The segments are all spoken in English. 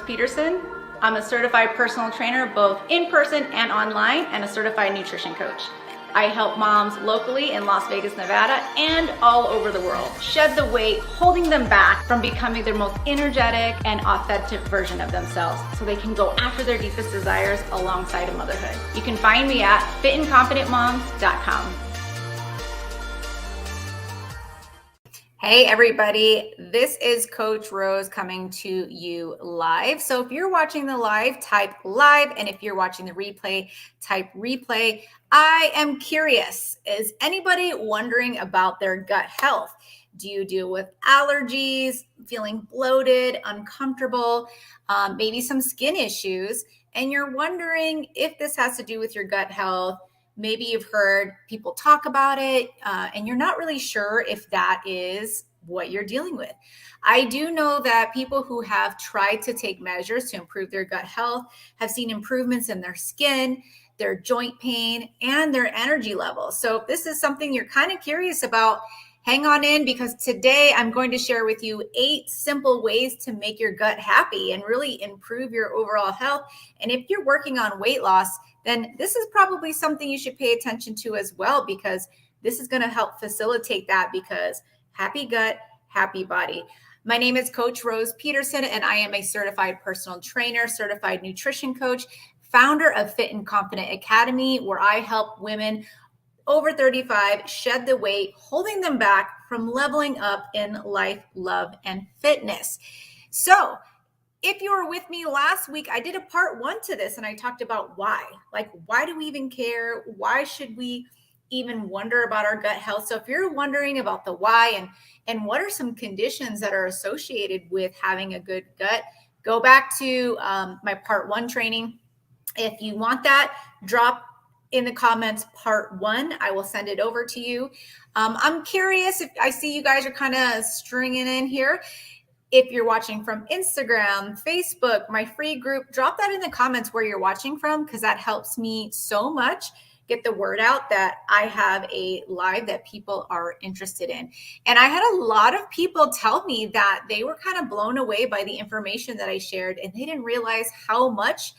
Peterson. I'm a certified personal trainer, both in person and online, and a certified nutrition coach. I help moms locally in Las Vegas, Nevada, and all over the world shed the weight holding them back from becoming their most energetic and authentic version of themselves so they can go after their deepest desires alongside of motherhood. You can find me at fitandconfidentmoms.com. Hey everybody, this is Coach Rose coming to you live. So if you're watching the live, type live, and if you're watching the replay, type replay. I am curious, is anybody wondering about their gut health? Do you deal with allergies, feeling bloated, uncomfortable, maybe some skin issues, and you're wondering if this has to do with your gut health? Maybe you've heard people talk about it and you're not really sure if that is what you're dealing with. I do know that people who have tried to take measures to improve their gut health have seen improvements in their skin, their joint pain, and their energy levels. So if this is something you're kind of curious about, hang on in, because today I'm going to share with you 8 simple ways to make your gut happy and really improve your overall health. And if you're working on weight loss, then this is probably something you should pay attention to as well, because this is going to help facilitate that, because happy gut, happy body. My name is Coach Rose Peterson, and I am a certified personal trainer, certified nutrition coach, founder of Fit and Confident Academy, where I help women over 35 shed the weight holding them back from leveling up in life, love, and fitness. So if you were with me last week, I did a part 1 to this, and I talked about why. Like, why do we even care? Why should we even wonder about our gut health? So if you're wondering about the why and what are some conditions that are associated with having a good gut, go back to my part 1 training. If you want that, drop in the comments part 1. I will send it over to you. I'm curious, if I see you guys are kind of stringing in here. If you're watching from Instagram, Facebook, my free group, drop that in the comments where you're watching from, because that helps me so much get the word out that I have a live that people are interested in. And I had a lot of people tell me that they were kind of blown away by the information that I shared, and they didn't realize how much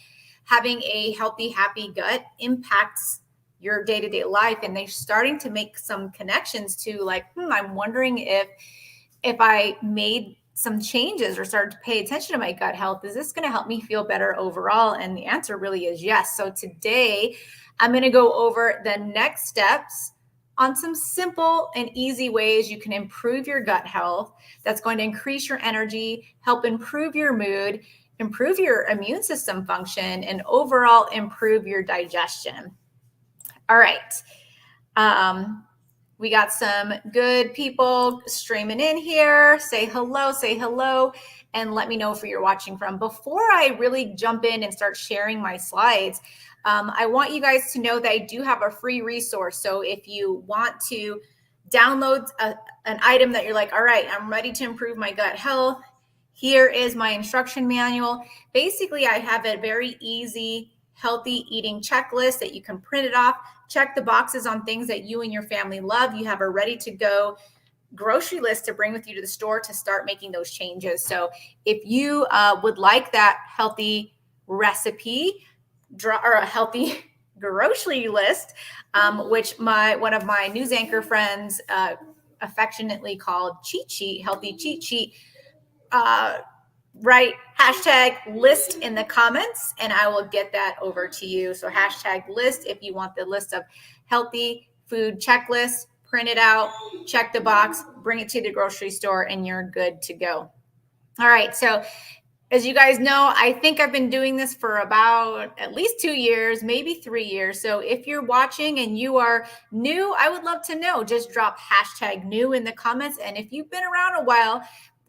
having a healthy, happy gut impacts your day-to-day life. And they're starting to make some connections to like, I'm wondering if I made some changes or started to pay attention to my gut health, is this going to help me feel better overall? And the answer really is yes. So today I'm going to go over the next steps on some simple and easy ways you can improve your gut health that's going to increase your energy, help improve your mood, improve your immune system function, and overall improve your digestion. All right. We got some good people streaming in here. Say hello, and let me know where you're watching from. Before I really jump in and start sharing my slides, I want you guys to know that I do have a free resource. So if you want to download an item that you're like, all right, I'm ready to improve my gut health, here is my instruction manual. Basically, I have a very easy, healthy eating checklist that you can print it off, check the boxes on things that you and your family love. You have a ready to go grocery list to bring with you to the store to start making those changes. So if you would like that healthy recipe or a healthy grocery list, which one of my news anchor friends affectionately called cheat sheet, healthy cheat sheet, write hashtag list in the comments and I will get that over to you. So hashtag list if you want the list of healthy food checklist, print it out, check the box, bring it to the grocery store, and you're good to go. All right. So as you guys know, I think I've been doing this for about at least 2 years, maybe 3 years. So if you're watching and you are new, I would love to know. Just drop hashtag new in the comments. And if you've been around a while,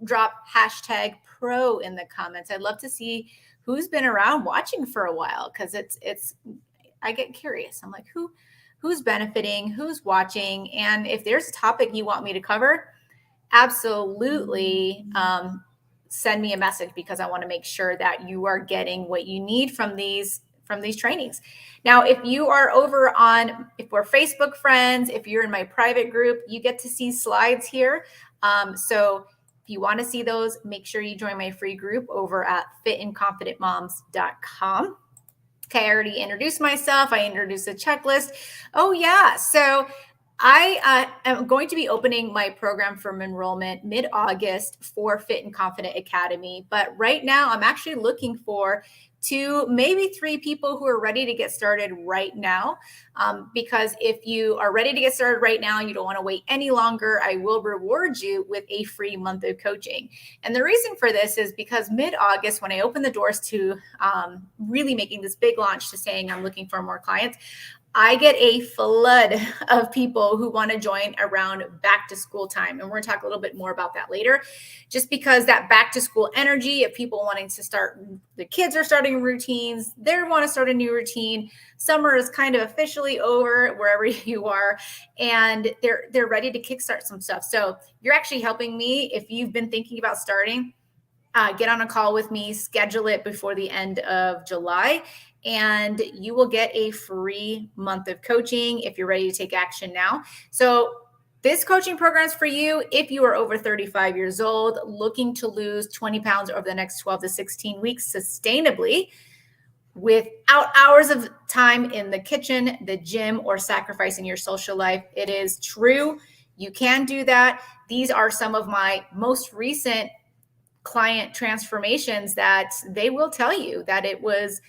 drop hashtag pro in the comments. I'd love to see who's been around watching for a while, because I get curious. I'm like, who's benefiting, who's watching, and if there's a topic you want me to cover, absolutely send me a message, because I want to make sure that you are getting what you need from these trainings. Now, if you are over on, if we're Facebook friends, if you're in my private group, you get to see slides here. So If you want to see those, make sure you join my free group over at fitandconfidentmoms.com. Okay, I already introduced myself. I introduced a checklist. Oh, yeah. So I am going to be opening my program for enrollment mid-August for Fit and Confident Academy. But right now, I'm actually looking for 2, maybe 3 people who are ready to get started right now. Because if you are ready to get started right now, you don't want to wait any longer, I will reward you with a free month of coaching. And the reason for this is because mid-August, when I open the doors to really making this big launch to saying I'm looking for more clients, I get a flood of people who want to join around back to school time. And we're going to talk a little bit more about that later, just because that back to school energy of people wanting to start, the kids are starting routines, they want to start a new routine. Summer is kind of officially over wherever you are, and they're ready to kickstart some stuff. So you're actually helping me. If you've been thinking about starting, get on a call with me, schedule it before the end of July, and you will get a free month of coaching if you're ready to take action now. So this coaching program is for you if you are over 35 years old, looking to lose 20 pounds over the next 12 to 16 weeks sustainably without hours of time in the kitchen, the gym, or sacrificing your social life. It is true. You can do that. These are some of my most recent client transformations that they will tell you that it was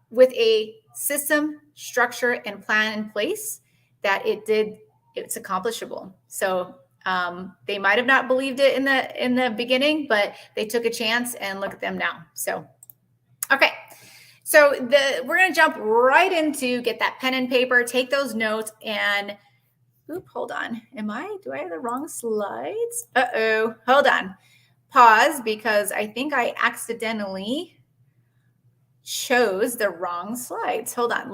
with a system, structure, and plan in place that it's accomplishable. So they might have not believed it in the beginning, but they took a chance, and look at them now. So, okay. So we're going to jump right into get that pen and paper, take those notes, and hold on. Do I have the wrong slides? Uh-oh, hold on. Pause, because I think I accidentally chose the wrong slides. Hold on.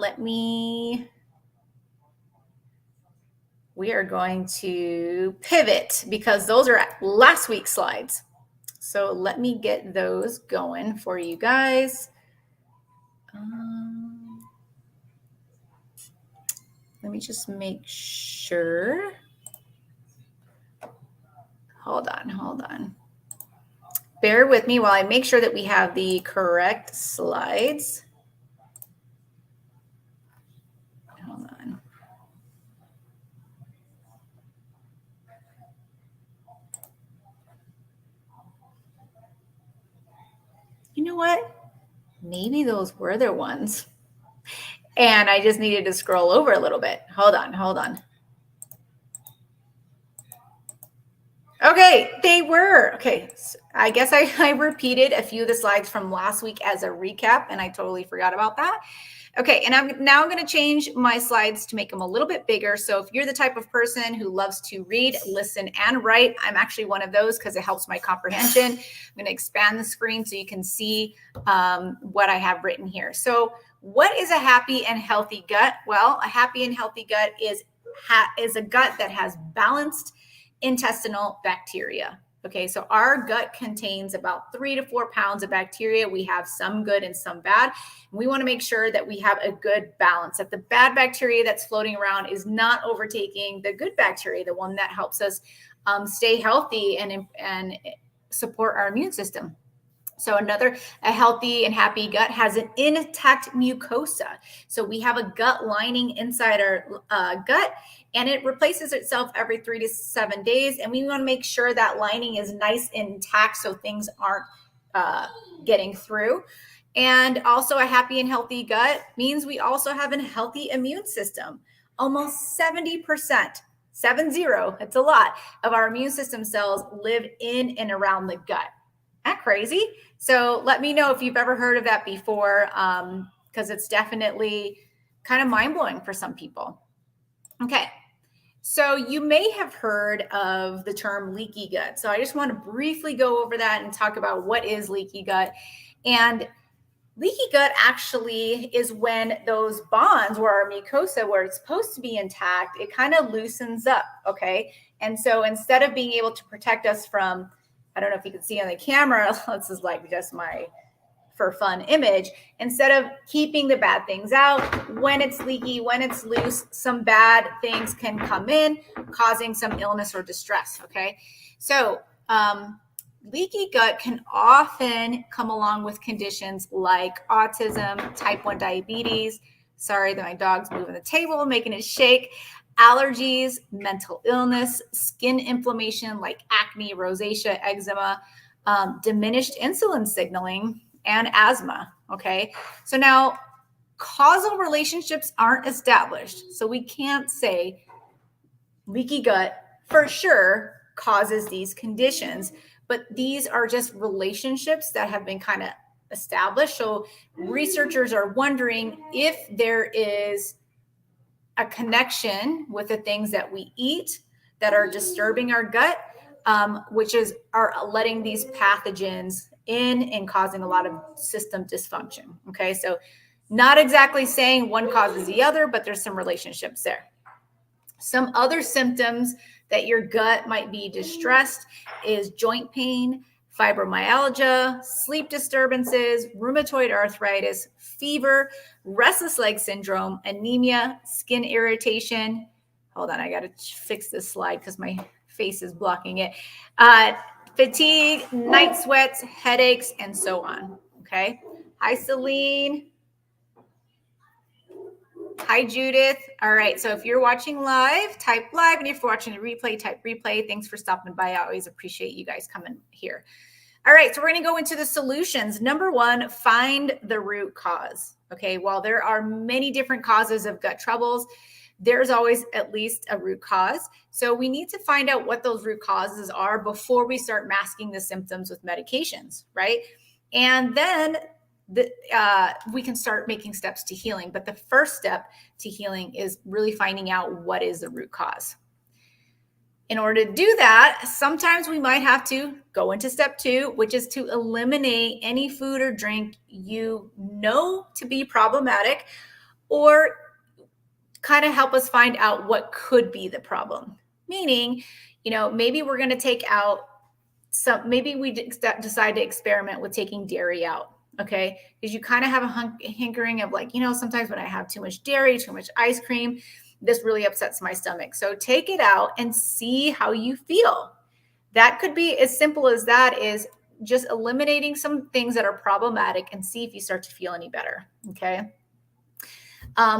We are going to pivot because those are last week's slides. So let me get those going for you guys. Let me just make sure. Hold on. Bear with me while I make sure that we have the correct slides. Hold on. You know what? Maybe those were the ones. And I just needed to scroll over a little bit. Hold on. Okay, they were. Okay, so I guess I repeated a few of the slides from last week as a recap, and I totally forgot about that. Okay, and I'm going to change my slides to make them a little bit bigger. So if you're the type of person who loves to read, listen, and write, I'm actually one of those because it helps my comprehension. I'm going to expand the screen so you can see what I have written here. So what is a happy and healthy gut? Well, a happy and healthy gut is a gut that has balanced intestinal bacteria. Okay, so our gut contains about 3 to 4 pounds of bacteria. We have some good and some bad. We want to make sure that we have a good balance, that the bad bacteria that's floating around is not overtaking the good bacteria, the one that helps us stay healthy and support our immune system. So a healthy and happy gut has an intact mucosa. So we have a gut lining inside our gut, and it replaces itself every 3 to 7 days. And we want to make sure that lining is nice and intact so things aren't getting through. And also a happy and healthy gut means we also have a healthy immune system. Almost 70%, 70, it's a lot, of our immune system cells live in and around the gut. Isn't that crazy? So let me know if you've ever heard of that before, because it's definitely kind of mind-blowing for some people. Okay, so you may have heard of the term leaky gut. So I just want to briefly go over that and talk about what is leaky gut. And leaky gut actually is when those bonds where our mucosa, where it's supposed to be intact, it kind of loosens up, okay? And so instead of being able to protect us from, I don't know if you can see on the camera, this is like just my for fun image, instead of keeping the bad things out. When it's leaky, when it's loose, some bad things can come in, causing some illness or distress. Okay. So, leaky gut can often come along with conditions like autism, type 1 diabetes. Sorry that my dog's moving the table, making it shake. Allergies, mental illness, skin inflammation like acne, rosacea, eczema, diminished insulin signaling, and asthma. Okay. So now causal relationships aren't established. So we can't say leaky gut for sure causes these conditions, but these are just relationships that have been kind of established. So researchers are wondering if there is a connection with the things that we eat that are disturbing our gut, which are letting these pathogens in and causing a lot of system dysfunction. Okay, so not exactly saying one causes the other, but there's some relationships there. Some other symptoms that your gut might be distressed is joint pain, fibromyalgia, sleep disturbances, rheumatoid arthritis, fever, restless leg syndrome, anemia, skin irritation. Hold on, I got to fix this slide because my face is blocking it. Fatigue, night sweats, headaches, and so on. Okay. Hi, Celine. Hi, Judith. All right. So if you're watching live, type live. And if you're watching the replay, type replay. Thanks for stopping by. I always appreciate you guys coming here. All right. So we're going to go into the solutions. Number one, find the root cause. Okay. While there are many different causes of gut troubles, there's always at least a root cause. So we need to find out what those root causes are before we start masking the symptoms with medications, right? And then we can start making steps to healing. But the first step to healing is really finding out what is the root cause. In order to do that, sometimes we might have to go into step 2, which is to eliminate any food or drink you know to be problematic, or kind of help us find out what could be the problem. Meaning, maybe we're going to take out maybe we decide to experiment with taking dairy out. Okay. Because you kind of have a hankering of sometimes when I have too much dairy, too much ice cream, this really upsets my stomach. So take it out and see how you feel. That could be as simple as that, is just eliminating some things that are problematic and see if you start to feel any better. Okay.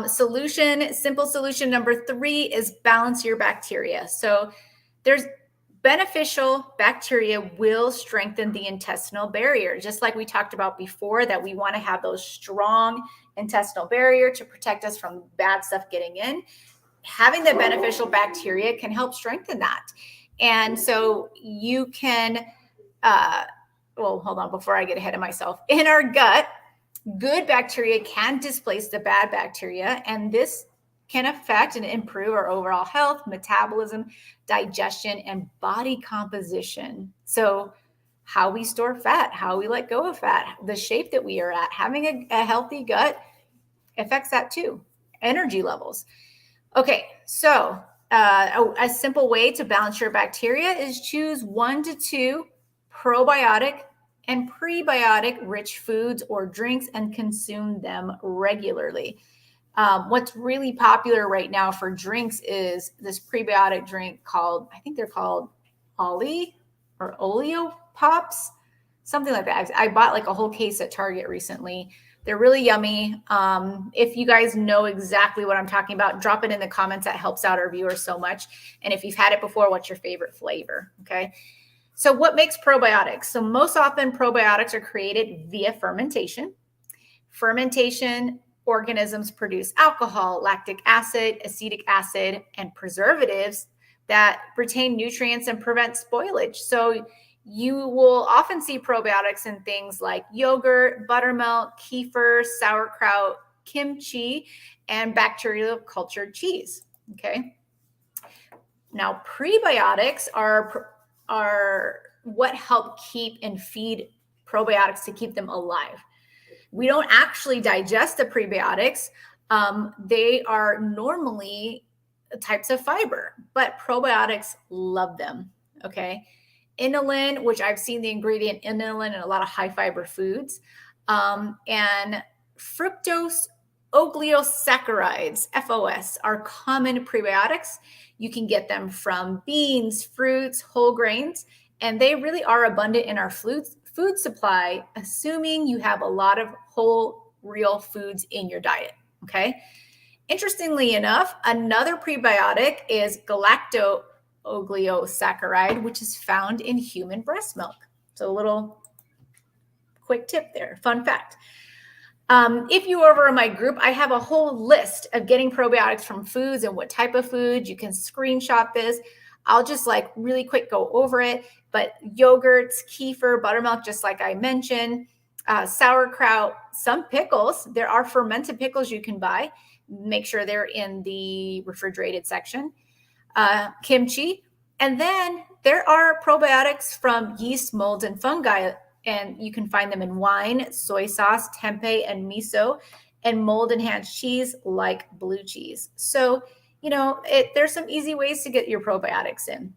Simple solution number 3 is balance your bacteria. So there's beneficial bacteria will strengthen the intestinal barrier, just like we talked about before, that we want to have those strong intestinal barrier to protect us from bad stuff getting in. Having the beneficial bacteria can help strengthen that. And so you can, hold on, before I get ahead of myself. In our gut, good bacteria can displace the bad bacteria, and this can affect and improve our overall health, metabolism, digestion, and body composition. So how we store fat, how we let go of fat, the shape that we are at, having a healthy gut affects that too. Energy levels. Okay, so a simple way to balance your bacteria is choose 1 to 2 probiotic and prebiotic rich foods or drinks and consume them regularly. What's really popular right now for drinks is this prebiotic drink called, I think they're called Ollie or Oleo Pops, something like that. I bought like a whole case at Target recently. They're really yummy. If you guys know exactly what I'm talking about, drop it in the comments. That helps out our viewers so much. And if you've had it before, what's your favorite flavor? Okay. So what makes probiotics? So most often probiotics are created via fermentation. Fermentation, organisms produce alcohol, lactic acid, acetic acid, and preservatives that retain nutrients and prevent spoilage. So you will often see probiotics in things like yogurt, buttermilk, kefir, sauerkraut, kimchi, and bacterial cultured cheese. Okay. Now, prebiotics are what help keep and feed probiotics to keep them alive. We don't actually digest the prebiotics. They are normally types of fiber, but probiotics love them. Okay. Inulin, which I've seen the ingredient inulin in a lot of high fiber foods. And fructose oligosaccharides, FOS, are common prebiotics. You can get them from beans, fruits, whole grains, and they really are abundant in our food supply, assuming you have a lot of whole, real foods in your diet, okay? Interestingly enough, another prebiotic is galacto-oligosaccharides, which is found in human breast milk. So a little quick tip there, fun fact. If you are over in my group, I have a whole list of getting probiotics from foods and what type of food. You can screenshot this. I'll just like really quick go over it. But yogurts, kefir, buttermilk, just like I mentioned, sauerkraut, some pickles. There are fermented pickles you can buy. Make sure they're in the refrigerated section. Kimchi. And then there are probiotics from yeast, molds, and fungi. And you can find them in wine, soy sauce, tempeh, and miso, and mold-enhanced cheese like blue cheese. So, there's some easy ways to get your probiotics in.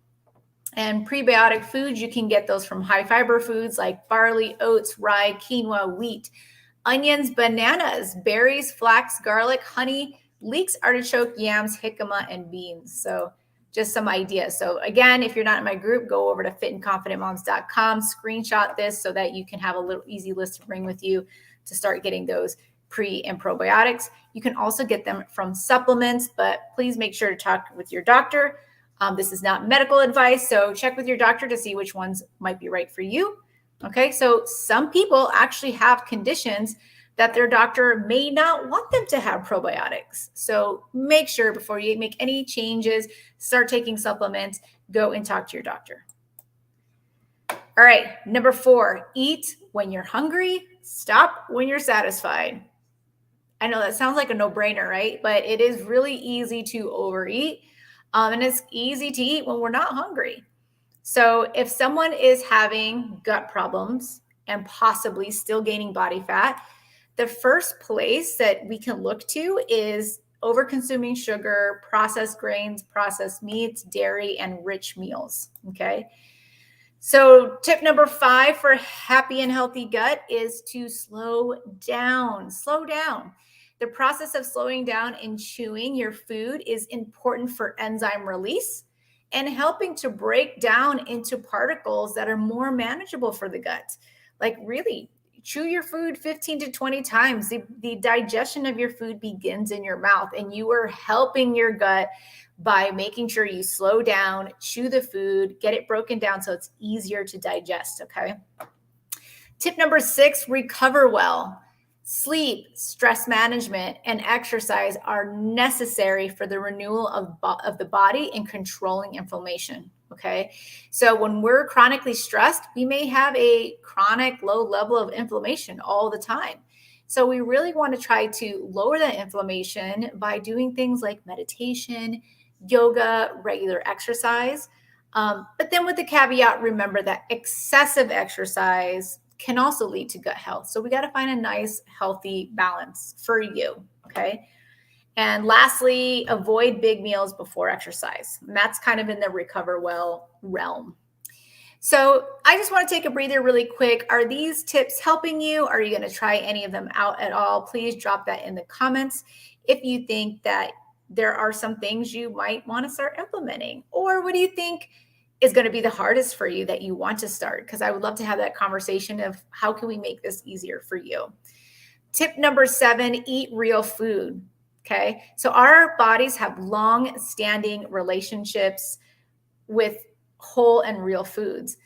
And prebiotic foods, you can get those from high-fiber foods like barley, oats, rye, quinoa, wheat, onions, bananas, berries, flax, garlic, honey, leeks, artichoke, yams, jicama, and beans. So just some ideas. So again, if you're not in my group, go over to fitandconfidentmoms.com, screenshot this so that you can have a little easy list to bring with you to start getting those pre and probiotics. You can also get them from supplements, but please make sure to talk with your doctor. This is not medical advice, so check with your doctor to see which ones might be right for you. Okay, so some people actually have conditions that their doctor may not want them to have probiotics. So make sure before you make any changes, start taking supplements, go and talk to your doctor. All right, number 4, eat when you're hungry, stop when you're satisfied. I know that sounds like a no-brainer, right? But it is really easy to overeat, and it's easy to eat when we're not hungry. So if someone is having gut problems and possibly still gaining body fat, the first place that we can look to is over-consuming sugar, processed grains, processed meats, dairy, and rich meals, okay? So tip number 5 for happy and healthy gut is to slow down. Slow down. The process of slowing down and chewing your food is important for enzyme release and helping to break down into particles that are more manageable for the gut. Like really, chew your food 15 to 20 times. The digestion of your food begins in your mouth, and you are helping your gut by making sure you slow down, chew the food, get it broken down so it's easier to digest, okay? Tip number 6, recover well. Sleep, stress management, and exercise are necessary for the renewal of the body and controlling inflammation. Okay. So when we're chronically stressed, we may have a chronic low level of inflammation all the time. So we really want to try to lower that inflammation by doing things like meditation, yoga, regular exercise. But then with the caveat, remember that excessive exercise can also lead to gut health. So we got to find a nice, healthy balance for you. Okay. And lastly, avoid big meals before exercise. And that's kind of in the recover well realm. So I just want to take a breather really quick. Are these tips helping you? Are you going to try any of them out at all? Please drop that in the comments if you think that there are some things you might want to start implementing. Or what do you think is going to be the hardest for you that you want to start? Because I would love to have that conversation of how can we make this easier for you. Tip number 7, eat real food. Okay, so our bodies have long-standing relationships with whole and real foods.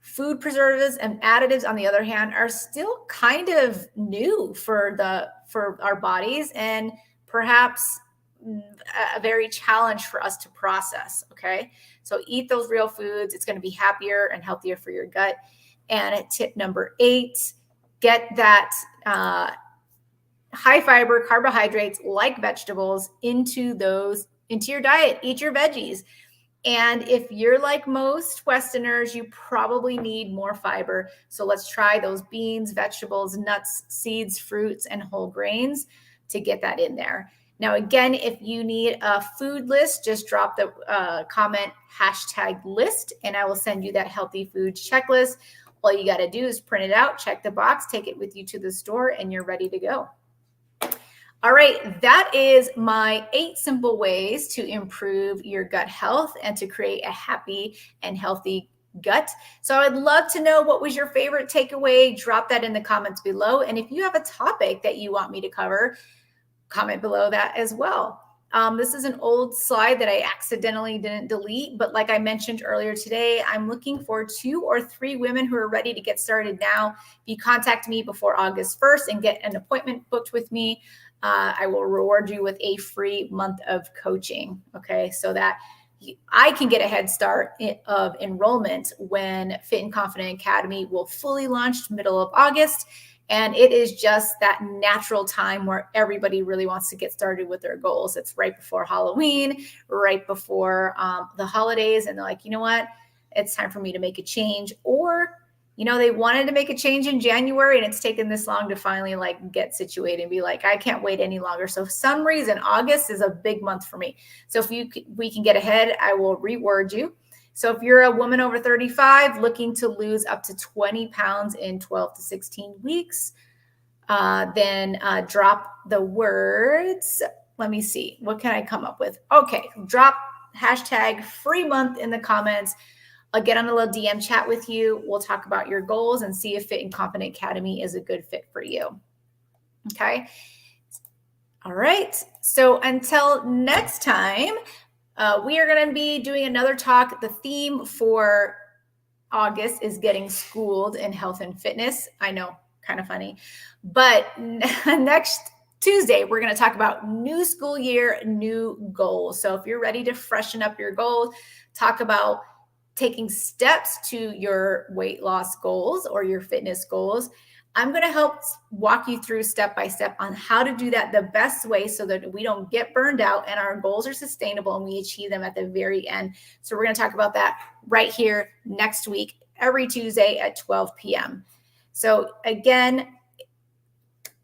Food preservatives and additives, on the other hand, are still kind of new for our bodies and perhaps a very challenge for us to process. Okay, so eat those real foods. It's going to be happier and healthier for your gut. And tip number 8, get that high fiber carbohydrates like vegetables into your diet. Eat your veggies. And if you're like most Westerners, you probably need more fiber. So let's try those beans, vegetables, nuts, seeds, fruits, and whole grains to get that in there. Now, again, if you need a food list, just drop the comment #list, and I will send you that healthy food checklist. All you got to do is print it out, check the box, take it with you to the store, and you're ready to go. All right, that is my 8 simple ways to improve your gut health and to create a happy and healthy gut. So I'd love to know, what was your favorite takeaway? Drop that in the comments below. And if you have a topic that you want me to cover, comment below that as well. This is an old slide that I accidentally didn't delete, but like I mentioned earlier today, I'm looking for 2 or 3 women who are ready to get started now. If you contact me before August 1st and get an appointment booked with me, I will reward you with a free month of coaching. Okay, so that I can get a head start of enrollment when Fit and Confident Academy will fully launch middle of August. And it is just that natural time where everybody really wants to get started with their goals. It's right before Halloween, right before the holidays. And they're like, you know what? It's time for me to make a change. Or, you know, they wanted to make a change in January and it's taken this long to finally like get situated and be like, I can't wait any longer. So for some reason, August is a big month for me. So if we can get ahead, I will reward you. So if you're a woman over 35 looking to lose up to 20 pounds in 12 to 16 weeks, then drop the words. Let me see. What can I come up with? Okay, drop hashtag free month in the comments. I'll get on a little DM chat with you. We'll talk about your goals and see if Fit and Confident Academy is a good fit for you. Okay. All right. So until next time, we are going to be doing another talk. The theme for August is getting schooled in health and fitness. I know, kind of funny. But next Tuesday, we're going to talk about new school year, new goals. So if you're ready to freshen up your goals, talk about taking steps to your weight loss goals or your fitness goals, I'm going to help walk you through step by step on how to do that the best way so that we don't get burned out and our goals are sustainable and we achieve them at the very end. So we're going to talk about that right here next week, every Tuesday at 12 p.m. So again,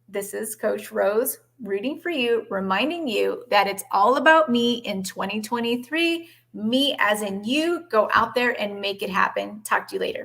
this is Coach Rose rooting for you, reminding you that it's all about me in 2023. Me as in you. Go out there and make it happen. Talk to you later.